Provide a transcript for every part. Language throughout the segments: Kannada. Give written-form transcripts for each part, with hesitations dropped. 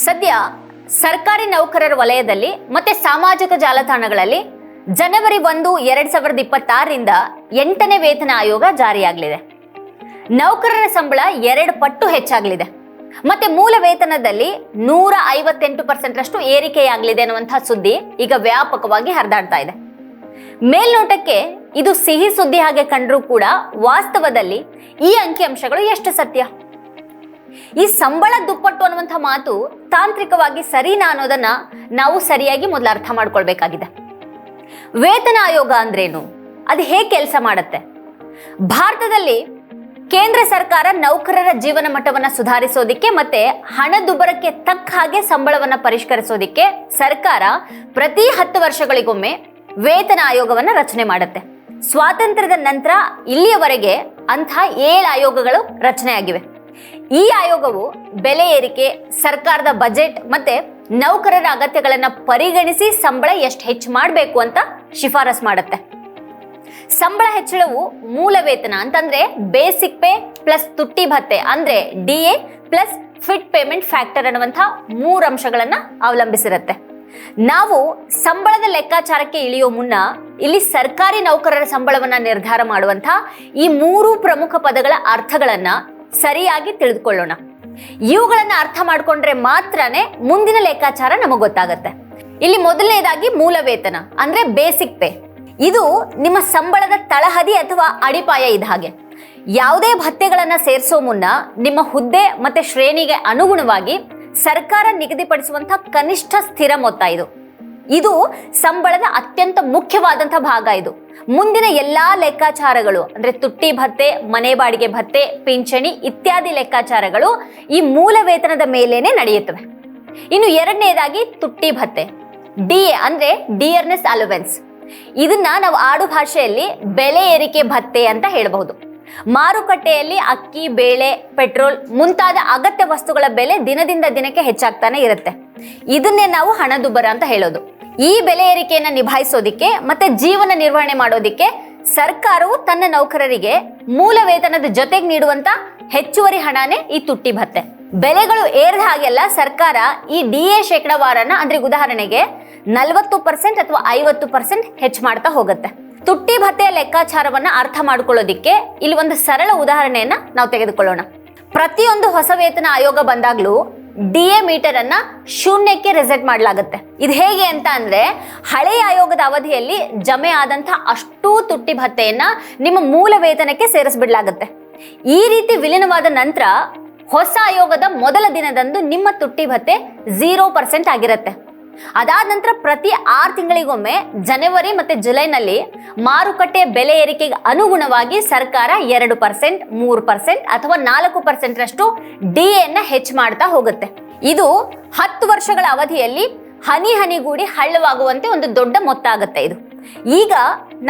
ಸದ್ಯ ಸರ್ಕಾರಿ ನೌಕರರ ವಲಯದಲ್ಲಿ ಮತ್ತೆ ಸಾಮಾಜಿಕ ಜಾಲತಾಣಗಳಲ್ಲಿ ಜನವರಿ 1, 2026ರಿಂದ 8ನೇ ವೇತನ ಆಯೋಗ ಜಾರಿಯಾಗಲಿದೆ. ನೌಕರರ ಸಂಬಳ 2 ಪಟ್ಟು ಹೆಚ್ಚಾಗಲಿದೆ. ಮತ್ತೆ ಮೂಲ ವೇತನದಲ್ಲಿ 158% ಏರಿಕೆಯಾಗಲಿದೆ ಅನ್ನುವಂತಹ ಸುದ್ದಿ ಈಗ ವ್ಯಾಪಕವಾಗಿ ಹರಿದಾಡ್ತಾ ಇದೆ. ಮೇಲ್ನೋಟಕ್ಕೆ ಇದು ಸಿಹಿ ಸುದ್ದಿ ಹಾಗೆ ಕಂಡ್ರೂ ಕೂಡ ವಾಸ್ತವದಲ್ಲಿ ಈ ಅಂಕಿಅಂಶಗಳು ಎಷ್ಟು ಸತ್ಯ? ಈ ಸಂಬಳ ದುಪ್ಪಟ್ಟು ಅನ್ನುವಂಥ ಮಾತು ತಾಂತ್ರಿಕವಾಗಿ ಸರಿನಾ ಅನ್ನೋದನ್ನ ನಾವು ಸರಿಯಾಗಿ ಮೊದಲು ಅರ್ಥ ಮಾಡ್ಕೊಳ್ಬೇಕಾಗಿದೆ. ವೇತನ ಆಯೋಗ ಅಂದ್ರೇನು? ಅದು ಹೇಗೆ ಕೆಲಸ ಮಾಡುತ್ತೆ? ಭಾರತದಲ್ಲಿ ಕೇಂದ್ರ ಸರ್ಕಾರ ನೌಕರರ ಜೀವನ ಮಟ್ಟವನ್ನು ಸುಧಾರಿಸೋದಿಕ್ಕೆ ಮತ್ತೆ ಹಣದುಬ್ಬರಕ್ಕೆ ತಕ್ಕ ಹಾಗೆ ಸಂಬಳವನ್ನು ಪರಿಷ್ಕರಿಸೋದಿಕ್ಕೆ ಸರ್ಕಾರ ಪ್ರತಿ 10 ವರ್ಷಗಳಿಗೊಮ್ಮೆ ವೇತನ ಆಯೋಗವನ್ನು ರಚನೆ ಮಾಡುತ್ತೆ. ಸ್ವಾತಂತ್ರ್ಯದ ನಂತರ ಇಲ್ಲಿಯವರೆಗೆ ಅಂಥ 7 ಆಯೋಗಗಳು ರಚನೆಯಾಗಿವೆ. ಈ ಆಯೋಗವು ಬೆಲೆ ಏರಿಕೆ, ಸರ್ಕಾರದ ಬಜೆಟ್ ಮತ್ತೆ ನೌಕರರ ಅಗತ್ಯಗಳನ್ನು ಪರಿಗಣಿಸಿ ಸಂಬಳ ಎಷ್ಟು ಹೆಚ್ಚು ಮಾಡಬೇಕು ಅಂತ ಶಿಫಾರಸ್ ಮಾಡುತ್ತೆ. ಸಂಬಳ ಹೆಚ್ಚಳವು ಮೂಲ ವೇತನ ಅಂತಂದ್ರೆ ಬೇಸಿಕ್ ಪೇ ಪ್ಲಸ್ ತುಟ್ಟಿ ಭತ್ಯೆ ಅಂದ್ರೆ DA plus fit payment factor ಅನ್ನುವಂಥ 3 ಅಂಶಗಳನ್ನ ಅವಲಂಬಿಸಿರುತ್ತೆ. ನಾವು ಸಂಬಳದ ಲೆಕ್ಕಾಚಾರಕ್ಕೆ ಇಳಿಯೋ ಮುನ್ನ ಇಲ್ಲಿ ಸರ್ಕಾರಿ ನೌಕರರ ಸಂಬಳವನ್ನ ನಿರ್ಧಾರ ಮಾಡುವಂಥ ಈ 3 ಪ್ರಮುಖ ಪದಗಳ ಅರ್ಥಗಳನ್ನ ಸರಿಯಾಗಿ ತಿಳಿದುಕೊಳ್ಳೋಣ. ಇವುಗಳನ್ನ ಅರ್ಥ ಮಾಡ್ಕೊಂಡ್ರೆ ಮಾತ್ರನೇ ಮುಂದಿನ ಲೆಕ್ಕಾಚಾರ ನಮಗೆ ಗೊತ್ತಾಗತ್ತೆ. ಇಲ್ಲಿ ಮೊದಲನೇದಾಗಿ ಮೂಲ ವೇತನ ಅಂದ್ರೆ ಬೇಸಿಕ್ ಪೇ. ಇದು ನಿಮ್ಮ ಸಂಬಳದ ತಳಹದಿ ಅಥವಾ ಅಡಿಪಾಯ ಇದ್ದ ಹಾಗೆ. ಯಾವುದೇ ಭತ್ಯೆಗಳನ್ನ ಸೇರಿಸೋ ಮುನ್ನ ನಿಮ್ಮ ಹುದ್ದೆ ಮತ್ತೆ ಶ್ರೇಣಿಗೆ ಅನುಗುಣವಾಗಿ ಸರ್ಕಾರ ನಿಗದಿಪಡಿಸುವಂತಹ ಕನಿಷ್ಠ ಸ್ಥಿರ ಮೊತ್ತ ಇದು. ಇದು ಸಂಬಳದ ಅತ್ಯಂತ ಮುಖ್ಯವಾದಂತಹ ಭಾಗ. ಇದು ಮುಂದಿನ ಎಲ್ಲಾ ಲೆಕ್ಕಾಚಾರಗಳು ಅಂದ್ರೆ ತುಟ್ಟಿ ಭತ್ಯೆ, ಮನೆ ಬಾಡಿಗೆ ಭತ್ಯೆ, ಪಿಂಚಣಿ ಇತ್ಯಾದಿ ಲೆಕ್ಕಾಚಾರಗಳು ಈ ಮೂಲ ವೇತನದ ಮೇಲೇನೆ ನಡೆಯುತ್ತವೆ. ಇನ್ನು ಎರಡನೇದಾಗಿ ತುಟ್ಟಿ ಭತ್ಯೆ, DA ಅಂದ್ರೆ ಡಿಯರ್ನೆಸ್ ಅಲವೆನ್ಸ್. ಇದನ್ನ ನಾವು ಆಡು ಭಾಷೆಯಲ್ಲಿ ಬೆಲೆ ಏರಿಕೆ ಭತ್ಯೆ ಅಂತ ಹೇಳಬಹುದು. ಮಾರುಕಟ್ಟೆಯಲ್ಲಿ ಅಕ್ಕಿ, ಬೇಳೆ, ಪೆಟ್ರೋಲ್ ಮುಂತಾದ ಅಗತ್ಯ ವಸ್ತುಗಳ ಬೆಲೆ ದಿನದಿಂದ ದಿನಕ್ಕೆ ಹೆಚ್ಚಾಗ್ತಾನೆ ಇರುತ್ತೆ. ಇದನ್ನೇ ನಾವು ಹಣದುಬ್ಬರ ಅಂತ ಹೇಳೋದು. ಈ ಬೆಲೆ ಏರಿಕೆಯನ್ನ ನಿಭಾಯಿಸೋದಿಕ್ಕೆ ಮತ್ತೆ ಜೀವನ ನಿರ್ವಹಣೆ ಮಾಡೋದಿಕ್ಕೆ ಸರ್ಕಾರವು ತನ್ನ ನೌಕರರಿಗೆ ಮೂಲ ವೇತನದ ಜೊತೆಗೆ ನೀಡುವಂತ ಹೆಚ್ಚುವರಿ ಹಣನೇ ಈ ತುಟ್ಟಿ ಭತ್ಯೆ. ಬೆಲೆಗಳು ಏರಿದ ಹಾಗೆಲ್ಲ ಸರ್ಕಾರ ಈ DA ಶೇಕಡಾವಾರನ ಅಂದ್ರೆ ಉದಾಹರಣೆಗೆ 40% ಅಥವಾ 50% ಹೆಚ್ಚು ಮಾಡ್ತಾ ಹೋಗುತ್ತೆ. ತುಟ್ಟಿ ಭತ್ಯೆಯ ಲೆಕ್ಕಾಚಾರವನ್ನ ಅರ್ಥ ಮಾಡ್ಕೊಳ್ಳೋದಿಕ್ಕೆ ಇಲ್ಲಿ ಒಂದು ಸರಳ ಉದಾಹರಣೆಯನ್ನ ನಾವು ತೆಗೆದುಕೊಳ್ಳೋಣ. ಪ್ರತಿಯೊಂದು ಹೊಸ ವೇತನ ಆಯೋಗ ಬಂದಾಗ್ಲೂ DA ಮೀಟರ್ ಅನ್ನ ಶೂನ್ಯಕ್ಕೆ ರಿಸೆಟ್ ಮಾಡಲಾಗುತ್ತೆ. ಇದು ಹೇಗೆ ಅಂತ ಅಂದ್ರೆ ಹಳೆಯ ಆಯೋಗದ ಅವಧಿಯಲ್ಲಿ ಜಮೆ ಆದಂತ ಅಷ್ಟೂ ತುಟ್ಟಿ ಭತ್ಯೆಯನ್ನ ನಿಮ್ಮ ಮೂಲ ವೇತನಕ್ಕೆ ಸೇರಿಸ್ಬಿಡ್ಲಾಗುತ್ತೆ. ಈ ರೀತಿ ವಿಲೀನವಾದ ನಂತರ ಹೊಸ ಆಯೋಗದ ಮೊದಲ ದಿನದಂದು ನಿಮ್ಮ ತುಟ್ಟಿ ಭತ್ಯೆ 0% ಆಗಿರುತ್ತೆ. ಅದಾದ ನಂತರ ಪ್ರತಿ 6 ತಿಂಗಳಿಗೊಮ್ಮೆ ಜನವರಿ ಮತ್ತೆ ಜುಲೈನಲ್ಲಿ ಮಾರುಕಟ್ಟೆ ಬೆಲೆ ಏರಿಕೆಗೆ ಅನುಗುಣವಾಗಿ ಸರ್ಕಾರ 2%, 3% ಅಥವಾ 4% DAನ್ನ ಹೆಚ್ಚು ಮಾಡ್ತಾ ಹೋಗುತ್ತೆ. ಇದು 10 ವರ್ಷಗಳ ಅವಧಿಯಲ್ಲಿ ಹನಿ ಹನಿಗೂಡಿ ಹಳ್ಳವಾಗುವಂತೆ ಒಂದು ದೊಡ್ಡ ಮೊತ್ತ ಆಗುತ್ತೆ. ಇದು ಈಗ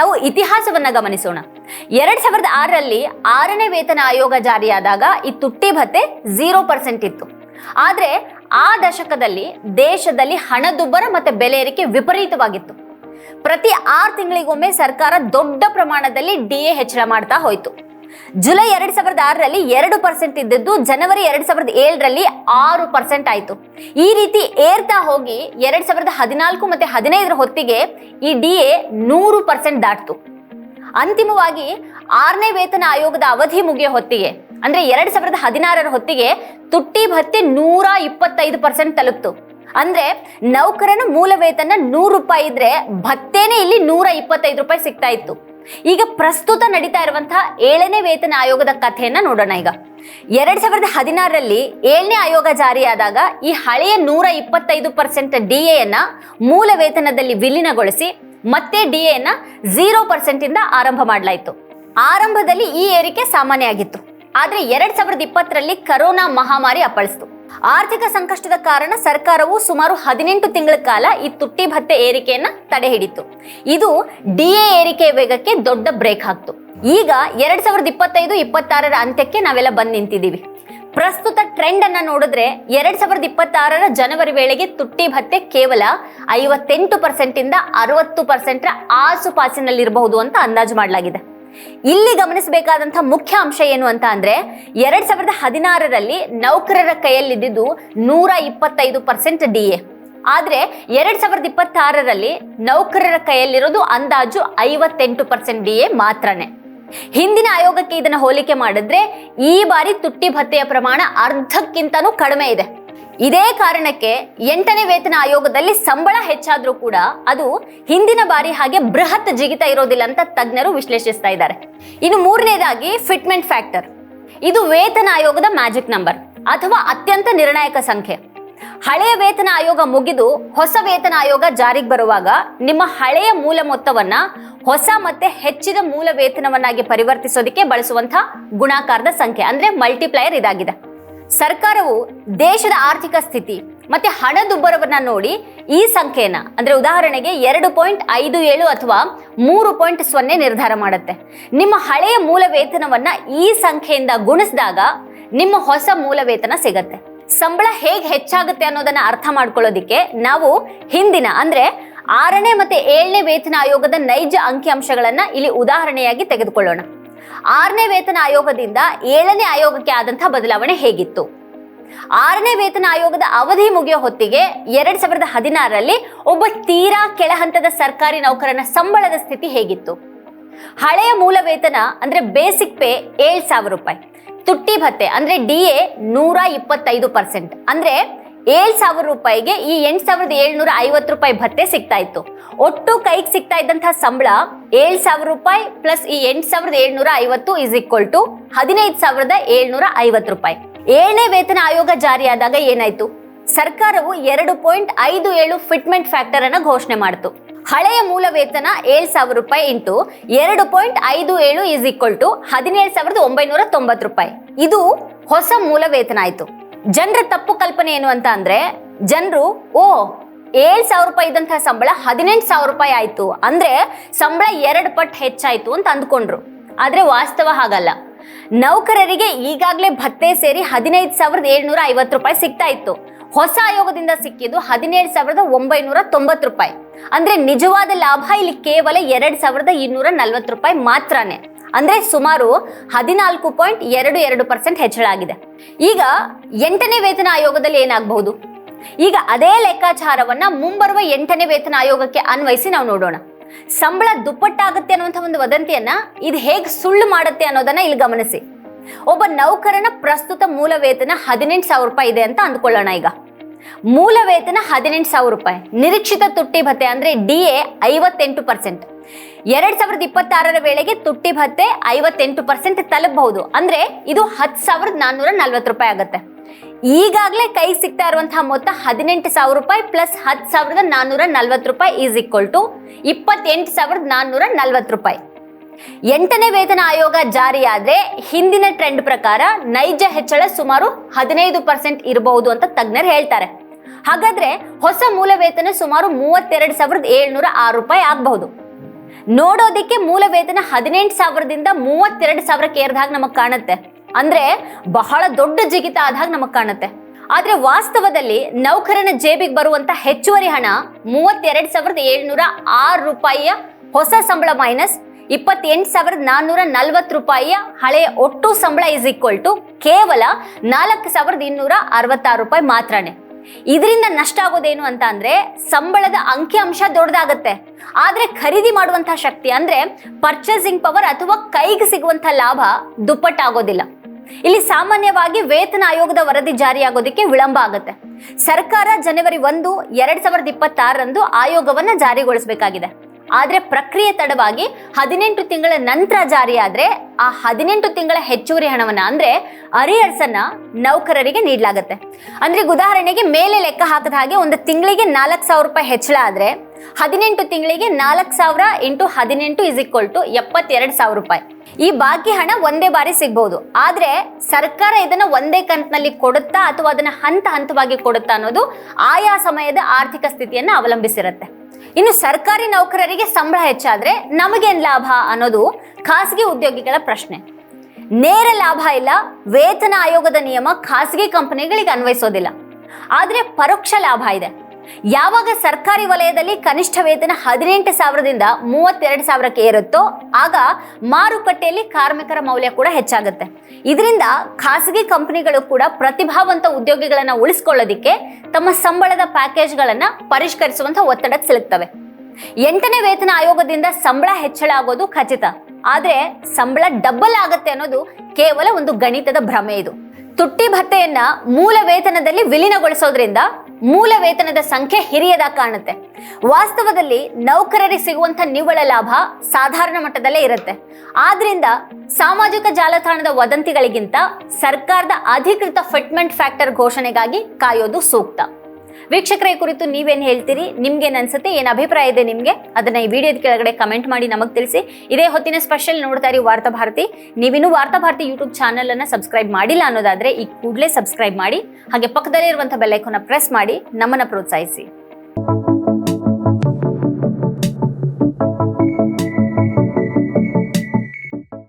ನಾವು ಇತಿಹಾಸವನ್ನ ಗಮನಿಸೋಣ. 2006ರಲ್ಲಿ 6ನೇ ವೇತನ ಆಯೋಗ ಜಾರಿಯಾದಾಗ ಈ ತುಟ್ಟಿ ಭತ್ಯೆ 0% ಇತ್ತು. ಆದ್ರೆ ಆ ದಶಕದಲ್ಲಿ ದೇಶದಲ್ಲಿ ಹಣದುಬ್ಬರ ಮತ್ತೆ ಬೆಲೆ ಏರಿಕೆ ವಿಪರೀತವಾಗಿತ್ತು. ಪ್ರತಿ 6 ತಿಂಗಳಿಗೊಮ್ಮೆ ಸರ್ಕಾರ ದೊಡ್ಡ ಪ್ರಮಾಣದಲ್ಲಿ DA ಹೆಚ್ಚಳ ಮಾಡ್ತಾ ಹೋಯ್ತು. ಜುಲೈ 2006ರಲ್ಲಿ 2% ಇದ್ದದ್ದು ಜನವರಿ 2007ರಲ್ಲಿ 6% ಆಯ್ತು. ಈ ರೀತಿ ಏರ್ತಾ ಹೋಗಿ 2014 ಮತ್ತೆ 2015 ಹೊತ್ತಿಗೆ ಈ DA 100% ದಾಟ್ತು. ಅಂತಿಮವಾಗಿ 6ನೇ ವೇತನ ಆಯೋಗದ ಅವಧಿ ಮುಗಿಯೋ ಹೊತ್ತಿಗೆ ಅಂದ್ರೆ 2016ರ ಹೊತ್ತಿಗೆ ತುಟ್ಟಿ ಭತ್ಯೆ 125% ತಲುಪ್ತು. ಅಂದ್ರೆ ನೌಕರನ ಮೂಲ ವೇತನ 100 ರೂಪಾಯಿ ಇದ್ರೆ ಭತ್ಯೆನೇ ಇಲ್ಲಿ 125 ರೂಪಾಯಿ ಸಿಗ್ತಾ ಇತ್ತು. ಈಗ ಪ್ರಸ್ತುತ ನಡೀತಾ ಇರುವಂತಹ 7ನೇ ವೇತನ ಆಯೋಗದ ಕಥೆಯನ್ನ ನೋಡೋಣ. ಈಗ 2016ರಲ್ಲಿ 7ನೇ ಆಯೋಗ ಜಾರಿಯಾದಾಗ ಈ ಹಳೆಯ 125% DAಯನ್ನ ಮೂಲ ವೇತನದಲ್ಲಿ ವಿಲೀನಗೊಳಿಸಿ ಮತ್ತೆ DAಯನ್ನ 0% ಇಂದ ಆರಂಭ ಮಾಡಲಾಯಿತು. ಆರಂಭದಲ್ಲಿ ಈ ಏರಿಕೆ ಸಾಮಾನ್ಯ ಆಗಿತ್ತು. ಆದ್ರೆ 2020ರಲ್ಲಿ ಕರೋನಾ ಮಹಾಮಾರಿ ಅಪ್ಪಳಿಸಿತು. ಆರ್ಥಿಕ ಸಂಕಷ್ಟದ ಕಾರಣ ಸರ್ಕಾರವು ಸುಮಾರು 18 ತಿಂಗಳ ಕಾಲ ಈ ತುಟ್ಟಿ ಭತ್ಯೆ ಏರಿಕೆಯನ್ನ ತಡೆ ಹಿಡಿತು. ಇದು DA ಏರಿಕೆ ವೇಗಕ್ಕೆ ದೊಡ್ಡ ಬ್ರೇಕ್ ಹಾಕ್ತು. ಈಗ 2025-26ರ ಅಂತ್ಯಕ್ಕೆ ನಾವೆಲ್ಲ ಬಂದು ನಿಂತಿದ್ದೀವಿ. ಪ್ರಸ್ತುತ ಟ್ರೆಂಡ್ ಅನ್ನ ನೋಡಿದ್ರೆ 2026ರ ಜನವರಿ ವೇಳೆಗೆ ತುಟ್ಟಿ ಭತ್ಯೆ ಕೇವಲ 58% ಇಂದ 60% ಆಸುಪಾಸಿನಲ್ಲಿರಬಹುದು ಅಂತ ಅಂದಾಜು ಮಾಡಲಾಗಿದೆ. ಇಲ್ಲಿ ಗಮನಿಸಬೇಕಾದಂತಹ ಮುಖ್ಯ ಅಂಶ ಏನು ಅಂತ ಅಂದ್ರೆ 2016ರಲ್ಲಿ ನೌಕರರ ಕೈಯಲ್ಲಿದ್ದು 125% DA. ಆದ್ರೆ 2026ರಲ್ಲಿ ನೌಕರರ ಕೈಯಲ್ಲಿರೋದು ಅಂದಾಜು 58% DA ಮಾತ್ರನೇ. ಹಿಂದಿನ ಆಯೋಗಕ್ಕೆ ಇದನ್ನ ಹೋಲಿಕೆ ಮಾಡಿದ್ರೆ ಈ ಬಾರಿ ತುಟ್ಟಿ ಭತ್ಯೆಯ ಪ್ರಮಾಣ ಅರ್ಧಕ್ಕಿಂತನೂ ಕಡಿಮೆ ಇದೆ. ಇದೇ ಕಾರಣಕ್ಕೆ 8ನೇ ವೇತನ ಆಯೋಗದಲ್ಲಿ ಸಂಬಳ ಹೆಚ್ಚಾದ್ರೂ ಕೂಡ ಅದು ಹಿಂದಿನ ಬಾರಿ ಹಾಗೆ ಬೃಹತ್ ಜಿಗಿತ ಇರೋದಿಲ್ಲ ಅಂತ ತಜ್ಞರು ವಿಶ್ಲೇಷಿಸ್ತಾ ಇದ್ದಾರೆ. ಇನ್ನು ಮೂರನೇದಾಗಿ ಫಿಟ್ಮೆಂಟ್ ಫ್ಯಾಕ್ಟರ್. ಇದು ವೇತನ ಆಯೋಗದ ಮ್ಯಾಜಿಕ್ ನಂಬರ್ ಅಥವಾ ಅತ್ಯಂತ ನಿರ್ಣಾಯಕ ಸಂಖ್ಯೆ. ಹಳೆಯ ವೇತನ ಆಯೋಗ ಮುಗಿದು ಹೊಸ ವೇತನ ಆಯೋಗ ಜಾರಿಗೆ ಬರುವಾಗ ನಿಮ್ಮ ಹಳೆಯ ಮೂಲ ಮೊತ್ತವನ್ನ ಹೊಸ ಮತ್ತೆ ಹೆಚ್ಚಿದ ಮೂಲ ವೇತನವನ್ನಾಗಿ ಪರಿವರ್ತಿಸೋದಕ್ಕೆ ಬಳಸುವಂತಹ ಗುಣಾಕಾರದ ಸಂಖ್ಯೆ ಅಂದ್ರೆ ಮಲ್ಟಿಪ್ಲೈಯರ್ ಇದಾಗಿದೆ. ಸರ್ಕಾರವು ದೇಶದ ಆರ್ಥಿಕ ಸ್ಥಿತಿ ಮತ್ತೆ ಹಣದುಬ್ಬರವನ್ನ ನೋಡಿ ಈ ಸಂಖ್ಯೆಯನ್ನ ಅಂದ್ರೆ ಉದಾಹರಣೆಗೆ 2.57 ಅಥವಾ 3.0 ನಿರ್ಧಾರ ಮಾಡುತ್ತೆ. ನಿಮ್ಮ ಹಳೆಯ ಮೂಲ ವೇತನವನ್ನ ಈ ಸಂಖ್ಯೆಯಿಂದ ಗುಣಿಸಿದಾಗ ನಿಮ್ಮ ಹೊಸ ಮೂಲ ವೇತನ ಸಿಗತ್ತೆ. ಸಂಬಳ ಹೇಗೆ ಹೆಚ್ಚಾಗುತ್ತೆ ಅನ್ನೋದನ್ನ ಅರ್ಥ ಮಾಡ್ಕೊಳ್ಳೋದಿಕ್ಕೆ ನಾವು ಹಿಂದಿನ ಅಂದ್ರೆ 6ನೇ ಮತ್ತೆ 7ನೇ ವೇತನ ಆಯೋಗದ ನೈಜ ಅಂಕಿಅಂಶಗಳನ್ನ ಇಲ್ಲಿ ಉದಾಹರಣೆಯಾಗಿ ತೆಗೆದುಕೊಳ್ಳೋಣ. 6ನೇ ವೇತನ ಆಯೋಗದಿಂದ 7ನೇ ಆಯೋಗಕ್ಕೆ ಆದಂತಹ ಬದಲಾವಣೆ ಹೇಗಿತ್ತು? 6ನೇ ವೇತನ ಆಯೋಗದ ಅವಧಿ ಮುಗಿಯೋ ಹೊತ್ತಿಗೆ 2016ರಲ್ಲಿ ಒಬ್ಬ ತೀರಾ ಕೆಳಹಂತದ ಸರ್ಕಾರಿ ನೌಕರನ ಸಂಬಳದ ಸ್ಥಿತಿ ಹೇಗಿತ್ತು? ಹಳೆಯ ಮೂಲ ವೇತನ ಅಂದ್ರೆ ಬೇಸಿಕ್ ಪೇ 7,000 ರೂಪಾಯಿ, ತುಟ್ಟಿ ಭತ್ಯೆ ಅಂದ್ರೆ DA 125%, ಅಂದ್ರೆ 7,000 ರೂಪಾಯಿಗೆ ಈ 8,750 ರೂಪಾಯಿ ಭತ್ಯೆ ಸಿಗ್ತಾ ಇತ್ತು. ಒಟ್ಟು ಕೈಗೆ ಸಿಗ್ತಾ ಇದ್ದಂತಹ ಸಂಬಳ 7,000 ರೂಪಾಯಿ ಪ್ಲಸ್ ಈ 8,750 ಇಸ್ ಈಕ್ವಲ್ ಟು 15,750 ರೂಪಾಯಿ. 7ನೇ ವೇತನ ಆಯೋಗ ಜಾರಿಯಾದಾಗ ಏನಾಯ್ತು? ಸರ್ಕಾರವು 2.57 ಫಿಟ್ಮೆಂಟ್ ಫ್ಯಾಕ್ಟರ್ ಅನ್ನ ಘೋಷಣೆ ಮಾಡಿತು. ಹಳೆಯ ಮೂಲ ವೇತನ 7,000 ರೂಪಾಯಿ ಇಂಟು 2.57 ಇಸ್ ಈಕ್ವಲ್ ಟು 17,990 ರೂಪಾಯಿ. ಇದು ಹೊಸ ಮೂಲ ವೇತನ ಆಯ್ತು. ಜನರ ತಪ್ಪು ಕಲ್ಪನೆ ಏನು ಅಂತ ಅಂದ್ರೆ ಜನರು 7,000 ರೂಪಾಯಿ ಇದ್ದಂತಹ ಸಂಬಳ 18,000 ರೂಪಾಯಿ ಆಯ್ತು ಅಂದ್ರೆ ಸಂಬಳ 2 ಪಟ್ಟು ಹೆಚ್ಚಾಯ್ತು ಅಂತ ಅಂದ್ಕೊಂಡ್ರು. ಆದ್ರೆ ವಾಸ್ತವ ಹಾಗಲ್ಲ. ನೌಕರರಿಗೆ ಈಗಾಗಲೇ ಭತ್ಯೆ ಸೇರಿ 15,750 ರೂಪಾಯಿ ಸಿಗ್ತಾ ಇತ್ತು. ಹೊಸ ಆಯೋಗದಿಂದ ಸಿಕ್ಕಿದ್ದು 17,990 ರೂಪಾಯಿ. ಅಂದ್ರೆ ನಿಜವಾದ ಲಾಭ ಇಲ್ಲಿ ಕೇವಲ 2,240 ರೂಪಾಯಿ ಮಾತ್ರನೇ. ಅಂದ್ರೆ ಸುಮಾರು 14.22% ಹೆಚ್ಚಳ ಆಗಿದೆ. ಈಗ 8ನೇ ವೇತನ ಆಯೋಗದಲ್ಲಿ ಏನಾಗಬಹುದು? ಈಗ ಅದೇ ಲೆಕ್ಕಾಚಾರವನ್ನ ಮುಂಬರುವ 8ನೇ ವೇತನ ಆಯೋಗಕ್ಕೆ ಅನ್ವಯಿಸಿ ನಾವು ನೋಡೋಣ. ಸಂಬಳ ದುಪ್ಪಟ್ಟಾಗುತ್ತೆ ಅನ್ನುವಂಥ ಒಂದು ವದಂತಿಯನ್ನ ಇದು ಹೇಗೆ ಸುಳ್ಳು ಮಾಡುತ್ತೆ ಅನ್ನೋದನ್ನ ಇಲ್ಲಿ ಗಮನಿಸಿ. ಒಬ್ಬ ನೌಕರನ ಪ್ರಸ್ತುತ ಮೂಲ ವೇತನ 18,000 ರೂಪಾಯಿ ಇದೆ ಅಂತ ಅಂದ್ಕೊಳ್ಳೋಣ. ಈಗ ಮೂಲ ವೇತನ 18,000 ರೂಪಾಯಿ, ನಿರೀಕ್ಷಿತ ತುಟ್ಟಿ ಭತ್ಯೆ ಅಂದ್ರೆ DA 58%. 2026ರ ವೇಳೆಗೆ ತುಟ್ಟಿ ಭತ್ಯೆ 58% ತಲುಪಬಹುದು. ಅಂದ್ರೆ ಇದು 10,440 ರೂಪಾಯಿ ಆಗುತ್ತೆ. ಈಗಾಗಲೇ ಕೈ ಸಿಗ್ತಾ ಇರುವಂತಹ ಮೊತ್ತ 18,000 ರೂಪಾಯಿ ಪ್ಲಸ್ 10,440 ರೂಪಾಯಿ ಈಸ್ ಈಕ್ವಲ್ ಟು 28,440 ರೂಪಾಯಿ. 8ನೇ ವೇತನ ಆಯೋಗ ಜಾರಿಯಾದ್ರೆ ಹಿಂದಿನ ಟ್ರೆಂಡ್ ಪ್ರಕಾರ ನೈಜ ಹೆಚ್ಚಳ ಸುಮಾರು 15% ಇರಬಹುದು ಅಂತ ತಜ್ಞರು ಹೇಳ್ತಾರೆ. ಹಾಗಾದ್ರೆ ಹೊಸ ಮೂಲ ವೇತನ ಸುಮಾರು 32,706 ರೂಪಾಯಿ ಆಗಬಹುದು. ನೋಡೋದಿಕ್ಕೆ ಮೂಲ ವೇತನ 18,000ದಿಂದ 32,000ಕ್ಕೆ ಏರಿದಾಗ ನಮಗ್ ಕಾಣುತ್ತೆ, ಅಂದ್ರೆ ಬಹಳ ದೊಡ್ಡ ಜಿಗಿತ ಆದಾಗ ನಮಗ್ ಕಾಣುತ್ತೆ. ಆದ್ರೆ ವಾಸ್ತವದಲ್ಲಿ ನೌಕರನ ಜೇಬಿಗೆ ಬರುವಂತ ಹೆಚ್ಚುವರಿ ಹಣ 32,706 ರೂಪಾಯಿಯ ಹೊಸ ಸಂಬಳ ಮೈನಸ್ 28,440 ರೂಪಾಯಿಯ ಹಳೆಯ ಒಟ್ಟು ಸಂಬಳ ಇಸ್ ಈಕ್ವಲ್ ಟು ಕೇವಲ 4,266 ರೂಪಾಯಿ ಮಾತ್ರನೇ. ಇದರಿಂದ ನಷ್ಟ ಆಗೋದೇನು ಅಂತ ಅಂದ್ರೆ ಸಂಬಳದ ಅಂಕಿಅಂಶ ದೊಡ್ಡದಾಗತ್ತೆ, ಆದ್ರೆ ಖರೀದಿ ಮಾಡುವಂತಹ ಶಕ್ತಿ ಅಂದ್ರೆ ಪರ್ಚೇಸಿಂಗ್ ಪವರ್ ಅಥವಾ ಕೈಗೆ ಸಿಗುವಂತಹ ಲಾಭ ದುಪ್ಪಟ್ಟಾಗೋದಿಲ್ಲ. ಇಲ್ಲಿ ಸಾಮಾನ್ಯವಾಗಿ ವೇತನ ಆಯೋಗದ ವರದಿ ಜಾರಿಯಾಗೋದಕ್ಕೆ ವಿಳಂಬ ಆಗುತ್ತೆ. ಸರ್ಕಾರ ಜನವರಿ 1, 2026ರಂದು ಆಯೋಗವನ್ನ ಜಾರಿಗೊಳಿಸಬೇಕಾಗಿದೆ. ಆದ್ರೆ ಪ್ರಕ್ರಿಯೆ ತಡವಾಗಿ 18 ತಿಂಗಳ ನಂತರ ಜಾರಿಯಾದ್ರೆ ಆ 18 ತಿಂಗಳ ಹೆಚ್ಚುವರಿ ಹಣವನ್ನ ಅಂದ್ರೆ ಅರಿಯರ್ಸ್ ಅನ್ನ ನೌಕರರಿಗೆ ನೀಡಲಾಗುತ್ತೆ. ಅಂದ್ರೆ ಉದಾಹರಣೆಗೆ ಮೇಲೆ ಲೆಕ್ಕ ಹಾಕದ ಹಾಗೆ ಒಂದು ತಿಂಗಳಿಗೆ 4,000 ರೂಪಾಯಿ ಹೆಚ್ಚಳ ಆದ್ರೆ 18 ತಿಂಗಳಿಗೆ 4,000 ಇಂಟು 18 ಇಸ್ ಈಕ್ವಲ್ ಟು 72,000 ರೂಪಾಯಿ. ಈ ಬಾಕಿ ಹಣ ಒಂದೇ ಬಾರಿ ಸಿಗಬಹುದು. ಆದ್ರೆ ಸರ್ಕಾರ ಇದನ್ನ ಒಂದೇ ಕಂತಿನಲ್ಲಿ ಕೊಡುತ್ತಾ ಅಥವಾ ಅದನ್ನ ಹಂತ ಹಂತವಾಗಿ ಕೊಡುತ್ತಾ ಅನ್ನೋದು ಆಯಾ ಸಮಯದ ಆರ್ಥಿಕ ಸ್ಥಿತಿಯನ್ನ ಅವಲಂಬಿಸಿರುತ್ತೆ. ಇನ್ನು ಸರ್ಕಾರಿ ನೌಕರರಿಗೆ ಸಂಬಳ ಹೆಚ್ಚಾದ್ರೆ ನಮಗೇನ್ ಲಾಭ ಅನ್ನೋದು ಖಾಸಗಿ ಉದ್ಯೋಗಿಗಳ ಪ್ರಶ್ನೆ. ನೇರ ಲಾಭ ಇಲ್ಲ. ವೇತನ ಆಯೋಗದ ನಿಯಮ ಖಾಸಗಿ ಕಂಪನಿಗಳಿಗೆ ಅನ್ವಯಿಸೋದಿಲ್ಲ. ಆದ್ರೆ ಪರೋಕ್ಷ ಲಾಭ ಇದೆ. ಯಾವಾಗ ಸರ್ಕಾರಿ ವಲಯದಲ್ಲಿ ಕನಿಷ್ಠ ವೇತನ 18,000ದಿಂದ 32,000ಕ್ಕೆ ಏರುತ್ತೋ ಆಗ ಮಾರುಕಟ್ಟೆಯಲ್ಲಿ ಕಾರ್ಮಿಕರ ಮೌಲ್ಯ ಕೂಡ ಹೆಚ್ಚಾಗುತ್ತೆ. ಇದರಿಂದ ಖಾಸಗಿ ಕಂಪನಿಗಳು ಕೂಡ ಪ್ರತಿಭಾವಂತ ಉದ್ಯೋಗಿಗಳನ್ನ ಉಳಿಸ್ಕೊಳ್ಳೋದಿಕ್ಕೆ ತಮ್ಮ ಸಂಬಳದ ಪ್ಯಾಕೇಜ್ಗಳನ್ನ ಪರಿಷ್ಕರಿಸುವಂತ ಒತ್ತಡಕ್ಕೆ ಸಿಲುಕ್ತವೆ. 8ನೇ ವೇತನ ಆಯೋಗದಿಂದ ಸಂಬಳ ಹೆಚ್ಚಳ ಆಗೋದು ಖಚಿತ, ಆದ್ರೆ ಸಂಬಳ ಡಬಲ್ ಆಗತ್ತೆ ಅನ್ನೋದು ಕೇವಲ ಒಂದು ಗಣಿತದ ಭ್ರಮೆ. ಇದು ತುಟ್ಟಿ ಭತ್ಯೆಯನ್ನ ಮೂಲ ವೇತನದಲ್ಲಿ ವಿಲೀನಗೊಳಿಸೋದ್ರಿಂದ ಮೂಲ ವೇತನದ ಸಂಖ್ಯೆ ಹಿರಿಯದಾಗಿ ಕಾಣುತ್ತೆ. ವಾಸ್ತವದಲ್ಲಿ ನೌಕರರಿಗೆ ಸಿಗುವಂತ ನಿವ್ವಳ ಲಾಭ ಸಾಧಾರಣ ಮಟ್ಟದಲ್ಲೇ ಇರುತ್ತೆ. ಆದ್ರಿಂದ ಸಾಮಾಜಿಕ ಜಾಲತಾಣದ ವದಂತಿಗಳಿಗಿಂತ ಸರ್ಕಾರದ ಅಧಿಕೃತ ಫಿಟ್ಮೆಂಟ್ ಫ್ಯಾಕ್ಟರ್ ಘೋಷಣೆಗಾಗಿ ಕಾಯೋದು ಸೂಕ್ತ. ವೀಕ್ಷಕರ, ಈ ಕುರಿತು ನೀವೇನು ಹೇಳ್ತೀರಿ? ನಿಮ್ಗೇನು ಅನ್ಸುತ್ತೆ? ಏನು ಅಭಿಪ್ರಾಯ ಇದೆ ನಿಮಗೆ? ಅದನ್ನ ಈ ವಿಡಿಯೋದ ಕೆಳಗಡೆ ಕಮೆಂಟ್ ಮಾಡಿ ನಮಗೆ ತಿಳಿಸಿ. ಇದೇ ಹೊತ್ತಿನ ಸ್ಪೆಷಲ್ ನೋಡ್ತಾ ಇರಿ ವಾರ್ತಾ ಭಾರತಿ. ನೀವಿನ್ನೂ ವಾರ್ತಾ ಭಾರತಿ ಯೂಟ್ಯೂಬ್ ಚಾನಲ್ ಅನ್ನ ಸಬ್ಸ್ಕ್ರೈಬ್ ಮಾಡಿಲ್ಲ ಅನ್ನೋದಾದ್ರೆ ಈ ಕೂಡಲೇ ಸಬ್ಸ್ಕ್ರೈಬ್ ಮಾಡಿ, ಹಾಗೆ ಪಕ್ಕದಲ್ಲಿರುವಂತಹ ಬೆಲ್ ಐಕಾನ್ ಪ್ರೆಸ್ ಮಾಡಿ ನಮ್ಮನ್ನ ಪ್ರೋತ್ಸಾಹಿಸಿ.